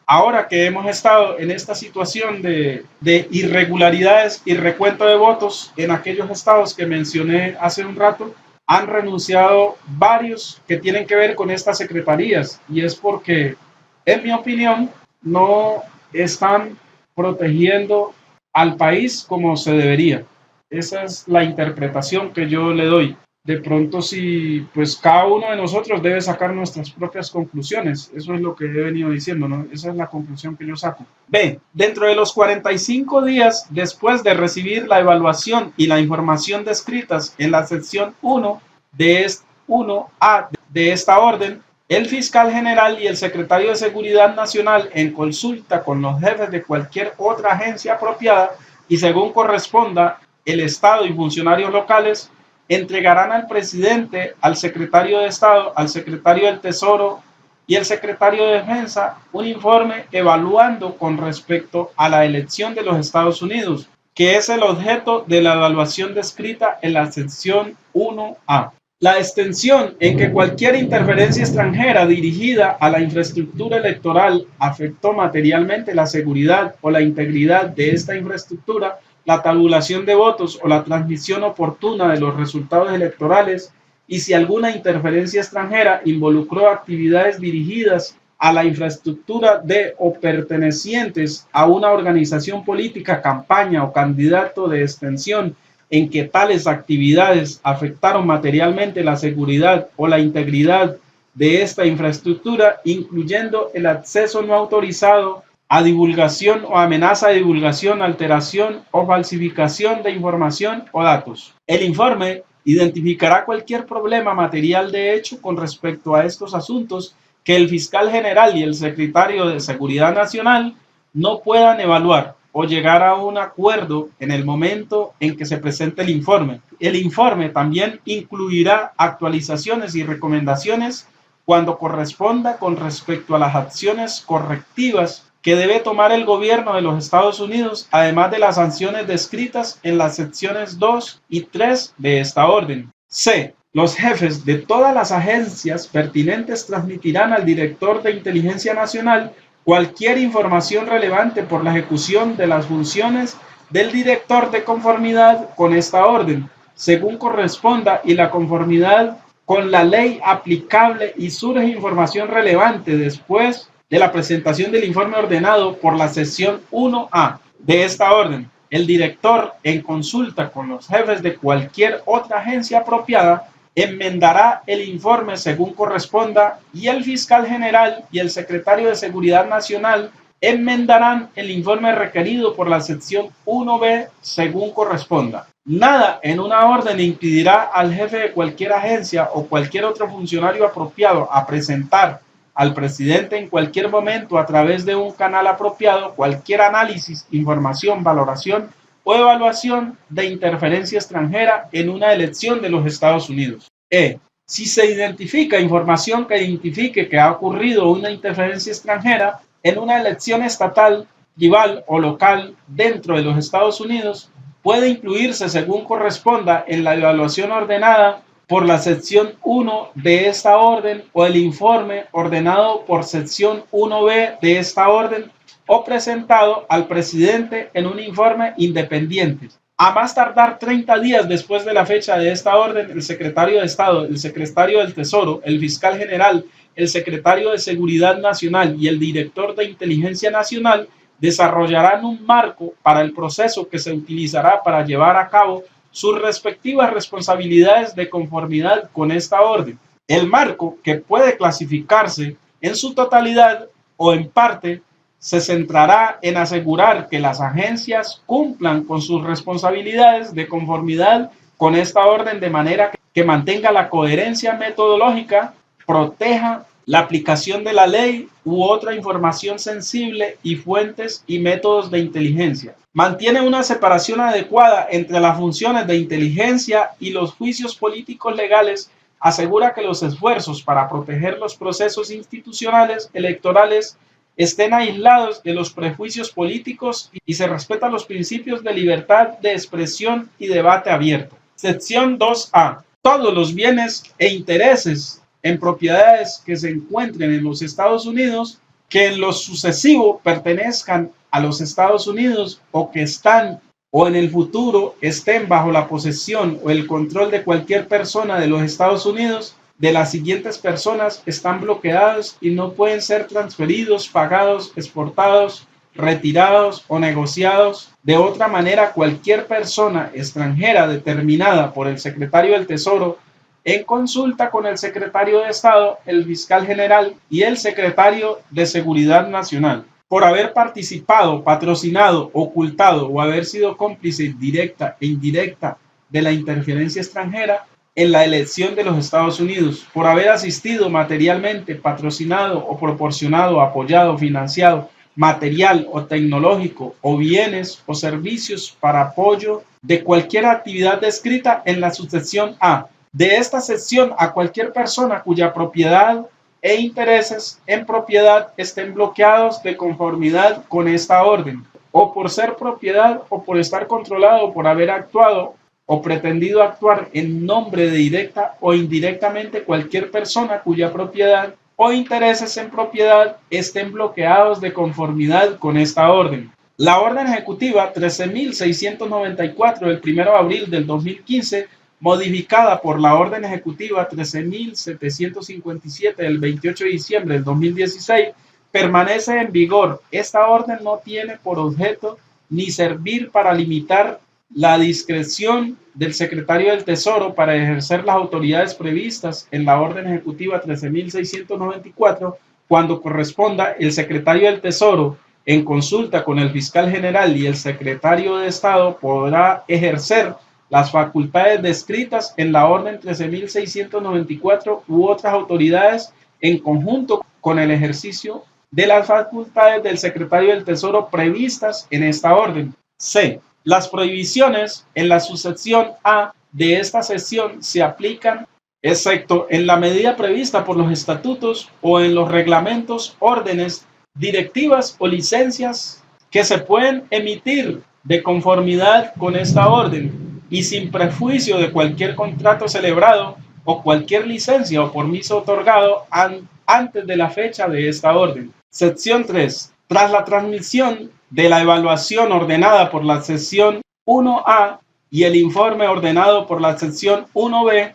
ahora que hemos estado en esta situación de irregularidades y recuento de votos en aquellos estados que mencioné hace un rato, han renunciado varios que tienen que ver con estas secretarías y es porque, en mi opinión, no están protegiendo al país como se debería. Esa es la interpretación que yo le doy. De pronto, si pues cada uno de nosotros debe sacar nuestras propias conclusiones. Eso es lo que he venido diciendo, ¿no? Esa es la conclusión que yo saco. B. Dentro de los 45 días después de recibir la evaluación y la información descritas en la sección 1 de 1A de esta orden, el fiscal general y el secretario de Seguridad Nacional, en consulta con los jefes de cualquier otra agencia apropiada y según corresponda el Estado y funcionarios locales, entregarán al presidente, al secretario de Estado, al secretario del Tesoro y el secretario de Defensa un informe evaluando con respecto a la elección de los Estados Unidos, que es el objeto de la evaluación descrita en la sección 1A. La extensión en que cualquier interferencia extranjera dirigida a la infraestructura electoral afectó materialmente la seguridad o la integridad de esta infraestructura, la tabulación de votos o la transmisión oportuna de los resultados electorales, y si alguna interferencia extranjera involucró actividades dirigidas a la infraestructura de o pertenecientes a una organización política, campaña o candidato de extensión en que tales actividades afectaron materialmente la seguridad o la integridad de esta infraestructura, incluyendo el acceso no autorizado a divulgación o amenaza de divulgación, alteración o falsificación de información o datos. El informe identificará cualquier problema material de hecho con respecto a estos asuntos que el fiscal general y el secretario de Seguridad Nacional no puedan evaluar o llegar a un acuerdo en el momento en que se presente el informe. El informe también incluirá actualizaciones y recomendaciones cuando corresponda con respecto a las acciones correctivas que debe tomar el gobierno de los Estados Unidos, además de las sanciones descritas en las secciones 2 y 3 de esta orden. C. Los jefes de todas las agencias pertinentes transmitirán al director de Inteligencia Nacional cualquier información relevante por la ejecución de las funciones del director de conformidad con esta orden, según corresponda y la conformidad con la ley aplicable y surge información relevante después de la presentación del informe ordenado por la sección 1A de esta orden. El director, en consulta con los jefes de cualquier otra agencia apropiada, enmendará el informe según corresponda y el fiscal general y el secretario de Seguridad Nacional enmendarán el informe requerido por la sección 1B según corresponda. Nada en una orden impedirá al jefe de cualquier agencia o cualquier otro funcionario apropiado a presentar al presidente en cualquier momento a través de un canal apropiado cualquier análisis, información, valoración o evaluación de interferencia extranjera en una elección de los Estados Unidos. Si se identifica información que identifique que ha ocurrido una interferencia extranjera en una elección estatal, tribal o local dentro de los Estados Unidos, puede incluirse según corresponda en la evaluación ordenada por la sección 1 de esta orden o el informe ordenado por sección 1B de esta orden o presentado al presidente en un informe independiente. A más tardar 30 días después de la fecha de esta orden, el secretario de Estado, el secretario del Tesoro, el fiscal general, el secretario de Seguridad Nacional y el director de Inteligencia Nacional desarrollarán un marco para el proceso que se utilizará para llevar a cabo sus respectivas responsabilidades de conformidad con esta orden. El marco, que puede clasificarse en su totalidad o en parte, se centrará en asegurar que las agencias cumplan con sus responsabilidades de conformidad con esta orden de manera que mantenga la coherencia metodológica, proteja la aplicación de la ley u otra información sensible y fuentes y métodos de inteligencia. Mantiene una separación adecuada entre las funciones de inteligencia y los juicios políticos legales. Asegura que los esfuerzos para proteger los procesos institucionales electorales estén aislados de los prejuicios políticos y se respetan los principios de libertad de expresión y debate abierto. Sección 2A. Todos los bienes e intereses en propiedades que se encuentren en los Estados Unidos, que en lo sucesivo pertenezcan a los Estados Unidos o que están o en el futuro estén bajo la posesión o el control de cualquier persona de los Estados Unidos, de las siguientes personas están bloqueados y no pueden ser transferidos, pagados, exportados, retirados o negociados. De otra manera, cualquier persona extranjera determinada por el secretario del Tesoro en consulta con el secretario de Estado, el fiscal general y el secretario de Seguridad Nacional, por haber participado, patrocinado, ocultado o haber sido cómplice directa e indirecta de la interferencia extranjera en la elección de los Estados Unidos, por haber asistido materialmente, patrocinado o proporcionado, apoyado, financiado, material o tecnológico o bienes o servicios para apoyo de cualquier actividad descrita en la subsección A. De esta sección a cualquier persona cuya propiedad e intereses en propiedad estén bloqueados de conformidad con esta orden, o por ser propiedad o por estar controlado o por haber actuado o pretendido actuar en nombre de directa o indirectamente cualquier persona cuya propiedad o intereses en propiedad estén bloqueados de conformidad con esta orden. La orden ejecutiva 13.694 del 1 de abril del 2015, modificada por la orden ejecutiva 13.757 del 28 de diciembre del 2016, permanece en vigor. Esta orden no tiene por objeto ni servir para limitar la discreción del secretario del Tesoro para ejercer las autoridades previstas en la orden ejecutiva 13.694 cuando corresponda. El secretario del Tesoro, en consulta con el fiscal general y el secretario de Estado, podrá ejercer las facultades descritas en la orden 13.694 u otras autoridades en conjunto con el ejercicio de las facultades del secretario del Tesoro previstas en esta orden. C. Las prohibiciones en la subsección A de esta sección se aplican excepto en la medida prevista por los estatutos o en los reglamentos, órdenes, directivas o licencias que se pueden emitir de conformidad con esta orden y sin prejuicio de cualquier contrato celebrado o cualquier licencia o permiso otorgado antes de la fecha de esta orden. Sección 3. Tras la transmisión de la evaluación ordenada por la sección 1A y el informe ordenado por la sección 1B,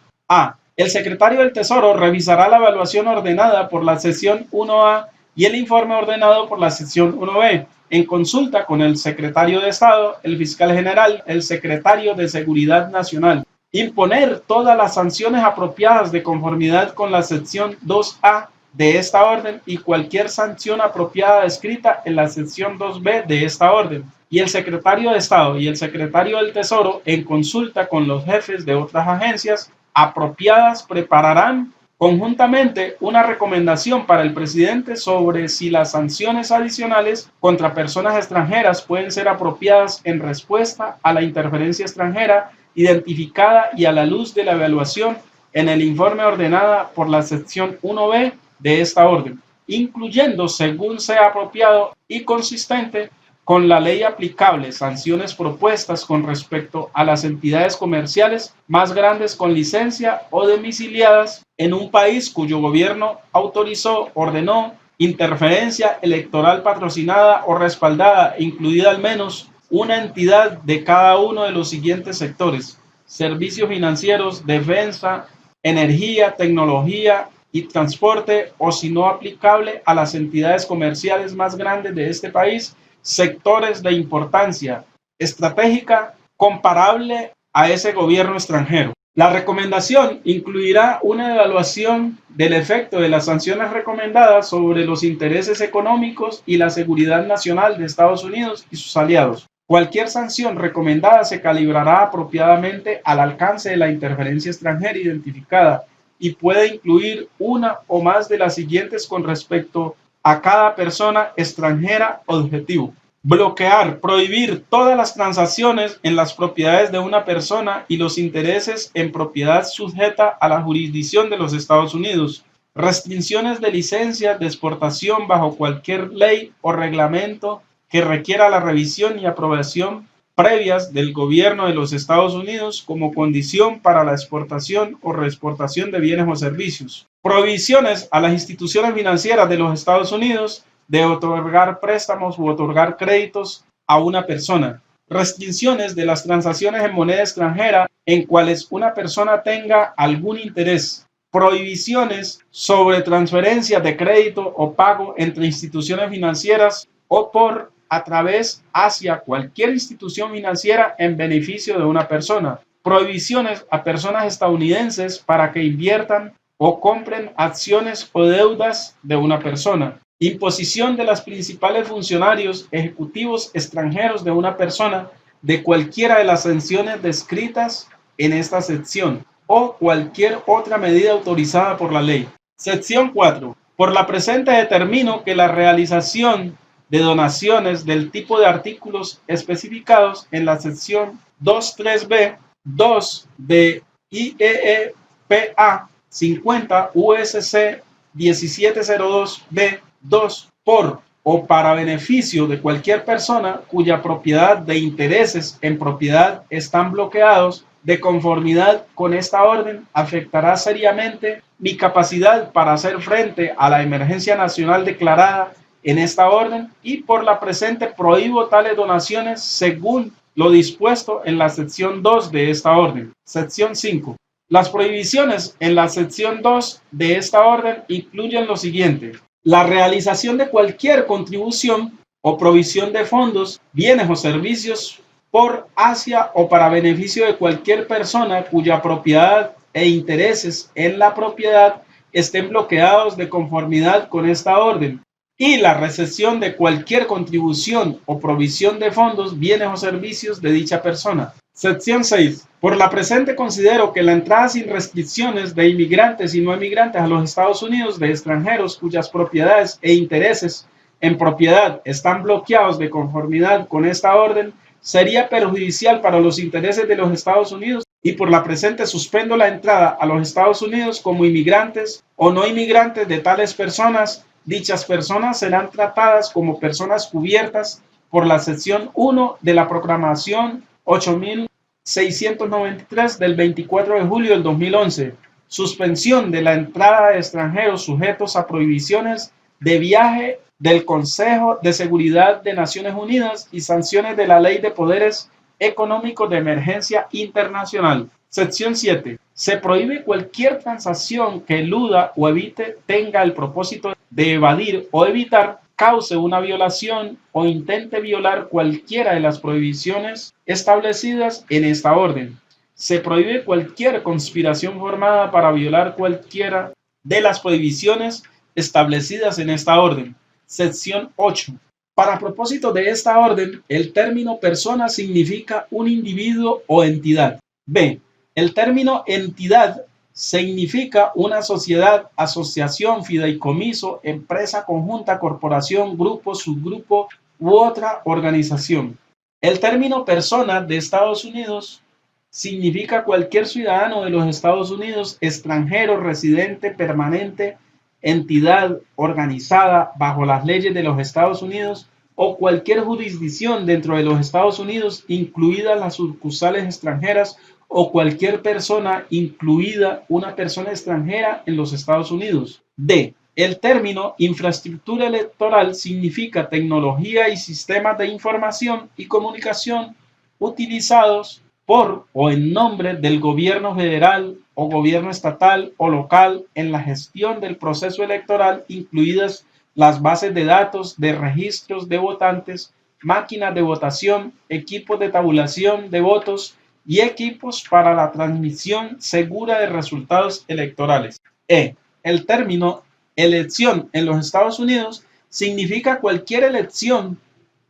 el secretario del Tesoro revisará la evaluación ordenada por la sección 1A y el informe ordenado por la sección 1B, en consulta con el secretario de Estado, el fiscal general, el secretario de Seguridad Nacional. Imponer todas las sanciones apropiadas de conformidad con la sección 2A de esta orden y cualquier sanción apropiada escrita en la sección 2B de esta orden. Y el secretario de Estado y el secretario del Tesoro, en consulta con los jefes de otras agencias apropiadas, prepararán conjuntamente una recomendación para el presidente sobre si las sanciones adicionales contra personas extranjeras pueden ser apropiadas en respuesta a la interferencia extranjera identificada y a la luz de la evaluación en el informe ordenada por la sección 1B de esta orden, incluyendo, según sea apropiado y consistente con la ley aplicable, sanciones propuestas con respecto a las entidades comerciales más grandes con licencia o domiciliadas en un país cuyo gobierno autorizó, ordenó interferencia electoral patrocinada o respaldada, incluida al menos una entidad de cada uno de los siguientes sectores: servicios financieros, defensa, energía, tecnología y transporte, o si no aplicable a las entidades comerciales más grandes de este país, sectores de importancia estratégica comparable a ese gobierno extranjero. La recomendación incluirá una evaluación del efecto de las sanciones recomendadas sobre los intereses económicos y la seguridad nacional de Estados Unidos y sus aliados. Cualquier sanción recomendada se calibrará apropiadamente al alcance de la interferencia extranjera identificada y puede incluir una o más de las siguientes con respecto a cada persona extranjera objetivo. Bloquear, prohibir todas las transacciones en las propiedades de una persona y los intereses en propiedad sujeta a la jurisdicción de los Estados Unidos. Restricciones de licencia de exportación bajo cualquier ley o reglamento que requiera la revisión y aprobación previas del gobierno de los Estados Unidos como condición para la exportación o reexportación de bienes o servicios. Prohibiciones a las instituciones financieras de los Estados Unidos de otorgar préstamos u otorgar créditos a una persona. Restricciones de las transacciones en moneda extranjera en cuales una persona tenga algún interés. Prohibiciones sobre transferencias de crédito o pago entre instituciones financieras o por a través hacia cualquier institución financiera en beneficio de una persona. Prohibiciones a personas estadounidenses para que inviertan o compren acciones o deudas de una persona. Imposición de los principales funcionarios ejecutivos extranjeros de una persona de cualquiera de las sanciones descritas en esta sección o cualquier otra medida autorizada por la ley. Sección 4. Por la presente determino que la realización de donaciones del tipo de artículos especificados en la sección 2.3b 2 de IEEPA 50 USC 1702b 2 por o para beneficio de cualquier persona cuya propiedad de intereses en propiedad están bloqueados de conformidad con esta orden afectará seriamente mi capacidad para hacer frente a la emergencia nacional declarada en esta orden y por la presente prohíbo tales donaciones según lo dispuesto en la sección 2 de esta orden. Sección 5. Las prohibiciones en la sección 2 de esta orden incluyen lo siguiente: la realización de cualquier contribución o provisión de fondos, bienes o servicios por, hacia o para beneficio de cualquier persona cuya propiedad e intereses en la propiedad estén bloqueados de conformidad con esta orden, y la recepción de cualquier contribución o provisión de fondos, bienes o servicios de dicha persona. Sección 6. Por la presente considero que la entrada sin restricciones de inmigrantes y no inmigrantes a los Estados Unidos de extranjeros cuyas propiedades e intereses en propiedad están bloqueados de conformidad con esta orden sería perjudicial para los intereses de los Estados Unidos y por la presente suspendo la entrada a los Estados Unidos como inmigrantes o no inmigrantes de tales personas. Dichas personas serán tratadas como personas cubiertas por la sección 1 de la Proclamación 8693 del 24 de julio del 2011. Suspensión de la entrada de extranjeros sujetos a prohibiciones de viaje del Consejo de Seguridad de Naciones Unidas y sanciones de la Ley de Poderes Económicos de Emergencia Internacional. Sección 7. Se prohíbe cualquier transacción que eluda o evite, tenga el propósito de evadir o evitar, cause una violación o intente violar cualquiera de las prohibiciones establecidas en esta orden. Se prohíbe cualquier conspiración formada para violar cualquiera de las prohibiciones establecidas en esta orden. Sección 8. Para propósito de esta orden, el término persona significa un individuo o entidad. B. El término entidad significa una sociedad, asociación, fideicomiso, empresa conjunta, corporación, grupo, subgrupo u otra organización. El término persona de Estados Unidos significa cualquier ciudadano de los Estados Unidos, extranjero, residente, permanente, entidad organizada bajo las leyes de los Estados Unidos o cualquier jurisdicción dentro de los Estados Unidos, incluidas las sucursales extranjeras o cualquier persona, incluida una persona extranjera en los Estados Unidos. D. El término infraestructura electoral significa tecnología y sistemas de información y comunicación utilizados por o en nombre del gobierno federal o gobierno estatal o local en la gestión del proceso electoral, incluidas las bases de datos de registros de votantes, máquinas de votación, equipos de tabulación de votos y equipos para la transmisión segura de resultados electorales. El término elección en los Estados Unidos significa cualquier elección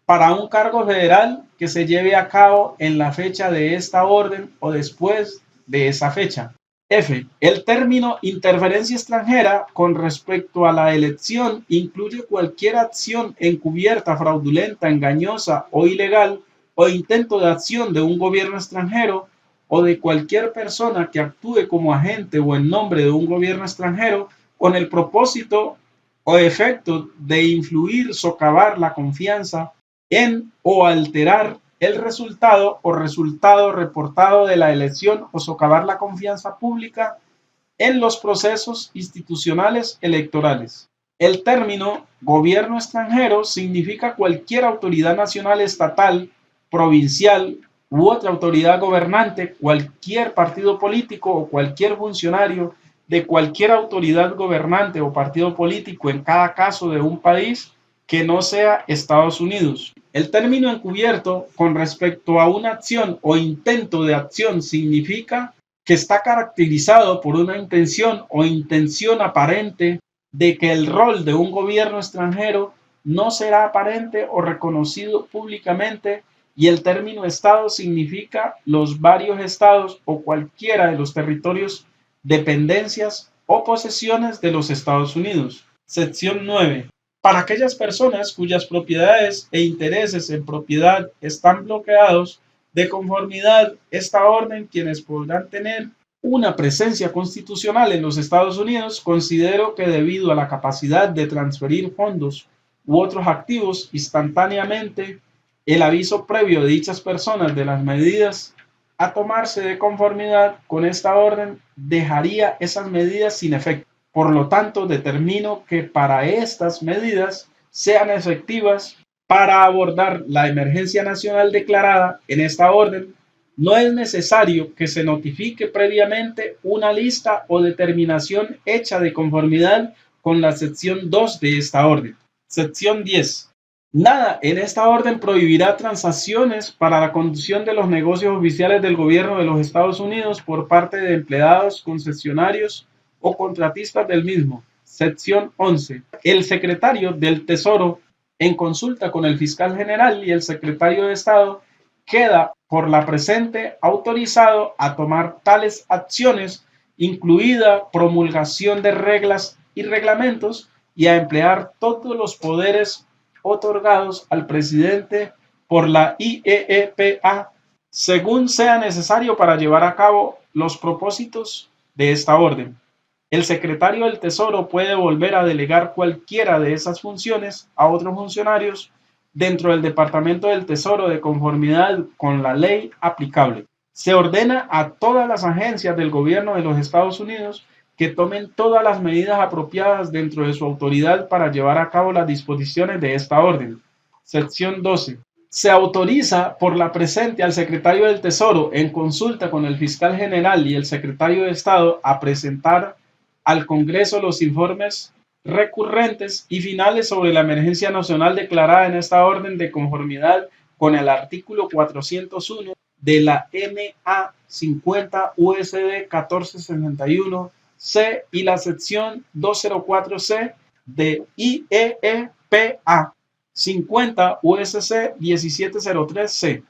para un cargo federal que se lleve a cabo en la fecha de esta orden o después de esa fecha. El término interferencia extranjera con respecto a la elección incluye cualquier acción encubierta, fraudulenta, engañosa o ilegal o intento de acción de un gobierno extranjero o de cualquier persona que actúe como agente o en nombre de un gobierno extranjero con el propósito o efecto de influir, socavar la confianza en o alterar el resultado o resultado reportado de la elección o socavar la confianza pública en los procesos institucionales electorales. El término gobierno extranjero significa cualquier autoridad nacional, estatal, provincial u otra autoridad gobernante, cualquier partido político o cualquier funcionario de cualquier autoridad gobernante o partido político en cada caso de un país que no sea Estados Unidos. El término encubierto con respecto a una acción o intento de acción significa que está caracterizado por una intención o intención aparente de que el rol de un gobierno extranjero no será aparente o reconocido públicamente, y el término Estado significa los varios estados o cualquiera de los territorios, dependencias o posesiones de los Estados Unidos. Sección 9. Para aquellas personas cuyas propiedades e intereses en propiedad están bloqueados, de conformidad esta orden, quienes podrán tener una presencia constitucional en los Estados Unidos, considero que debido a la capacidad de transferir fondos u otros activos instantáneamente, el aviso previo de dichas personas de las medidas a tomarse de conformidad con esta orden dejaría esas medidas sin efecto. Por lo tanto, determino que para estas medidas sean efectivas para abordar la emergencia nacional declarada en esta orden, no es necesario que se notifique previamente una lista o determinación hecha de conformidad con la sección 2 de esta orden. Sección 10. Nada en esta orden prohibirá transacciones para la conducción de los negocios oficiales del gobierno de los Estados Unidos por parte de empleados, concesionarios o contratistas del mismo. Sección 11. El secretario del Tesoro, en consulta con el fiscal general y el secretario de Estado, queda por la presente autorizado a tomar tales acciones, incluida promulgación de reglas y reglamentos, y a emplear todos los poderes otorgados al presidente por la IEEPA según sea necesario para llevar a cabo los propósitos de esta orden. El secretario del Tesoro puede volver a delegar cualquiera de esas funciones a otros funcionarios dentro del Departamento del Tesoro de conformidad con la ley aplicable. Se ordena a todas las agencias del gobierno de los Estados Unidos que tomen todas las medidas apropiadas dentro de su autoridad para llevar a cabo las disposiciones de esta orden. Sección 12. Se autoriza por la presente al secretario del Tesoro, en consulta con el fiscal general y el secretario de Estado, a presentar al Congreso los informes recurrentes y finales sobre la emergencia nacional declarada en esta orden de conformidad con el artículo 401 de la NA 50 USD 1461 C y la sección 204C de IEEPA 50 USC 1703C.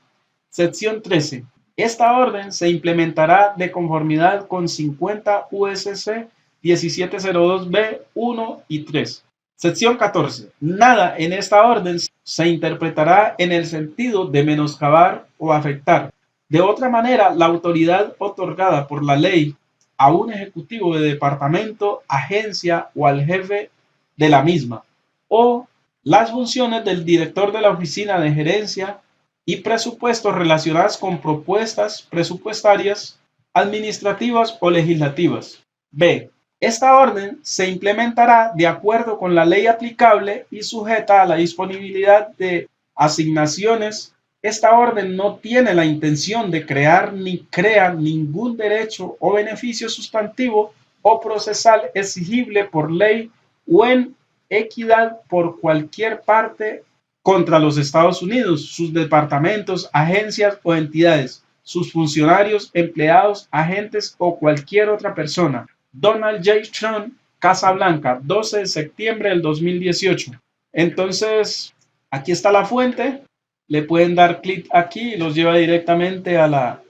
Sección 13. Esta orden se implementará de conformidad con 50 USC 1702B 1 y 3. Sección 14. Nada en esta orden se interpretará en el sentido de menoscabar o afectar de otra manera la autoridad otorgada por la ley a un ejecutivo de departamento, agencia o al jefe de la misma, o las funciones del director de la oficina de gerencia y presupuestos relacionadas con propuestas presupuestarias, administrativas o legislativas. B. Esta orden se implementará de acuerdo con la ley aplicable y sujeta a la disponibilidad de asignaciones. Esta orden no tiene la intención de crear ni crea ningún derecho o beneficio sustantivo o procesal exigible por ley o en equidad por cualquier parte contra los Estados Unidos, sus departamentos, agencias o entidades, sus funcionarios, empleados, agentes o cualquier otra persona. Donald J. Trump, Casa Blanca, 12 de septiembre del 2018. Entonces, aquí está la fuente. Le pueden dar clic aquí y los lleva directamente a la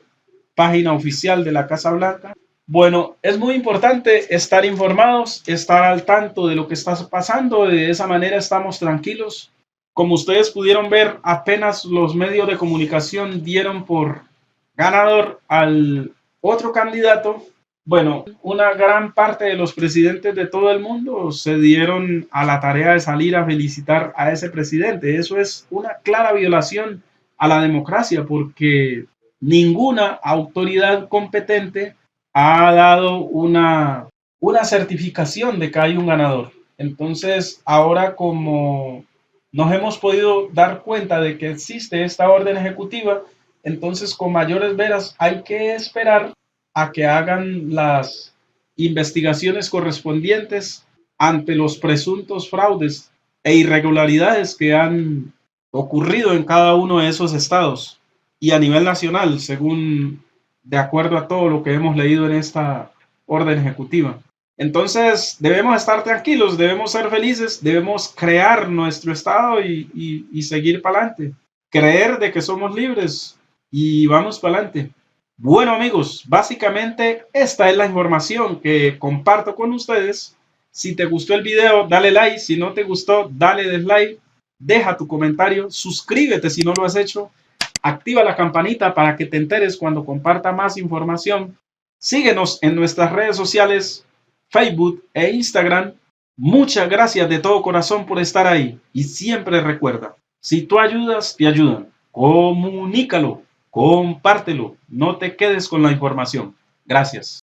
página oficial de la Casa Blanca. Bueno, es muy importante estar informados, estar al tanto de lo que está pasando. De esa manera estamos tranquilos. Como ustedes pudieron ver, apenas los medios de comunicación dieron por ganador al otro candidato. Bueno, una gran parte de los presidentes de todo el mundo se dieron a la tarea de salir a felicitar a ese presidente. Eso es una clara violación a la democracia porque ninguna autoridad competente ha dado una certificación de que hay un ganador. Entonces, ahora como nos hemos podido dar cuenta de que existe esta orden ejecutiva, entonces con mayores veras hay que esperar a que hagan las investigaciones correspondientes ante los presuntos fraudes e irregularidades que han ocurrido en cada uno de esos estados y a nivel nacional, según de acuerdo a todo lo que hemos leído en esta orden ejecutiva. Entonces debemos estar tranquilos, debemos ser felices, debemos crear nuestro estado y seguir para adelante, creer de que somos libres y vamos para adelante. Bueno amigos, básicamente esta es la información que comparto con ustedes. Si te gustó el video, dale like. Si no te gustó, dale dislike. Deja tu comentario. Suscríbete si no lo has hecho. Activa la campanita para que te enteres cuando comparta más información. Síguenos en nuestras redes sociales, Facebook e Instagram. Muchas gracias de todo corazón por estar ahí. Y siempre recuerda, si tú ayudas, te ayudan. Comunícalo. Compártelo, no te quedes con la información. Gracias.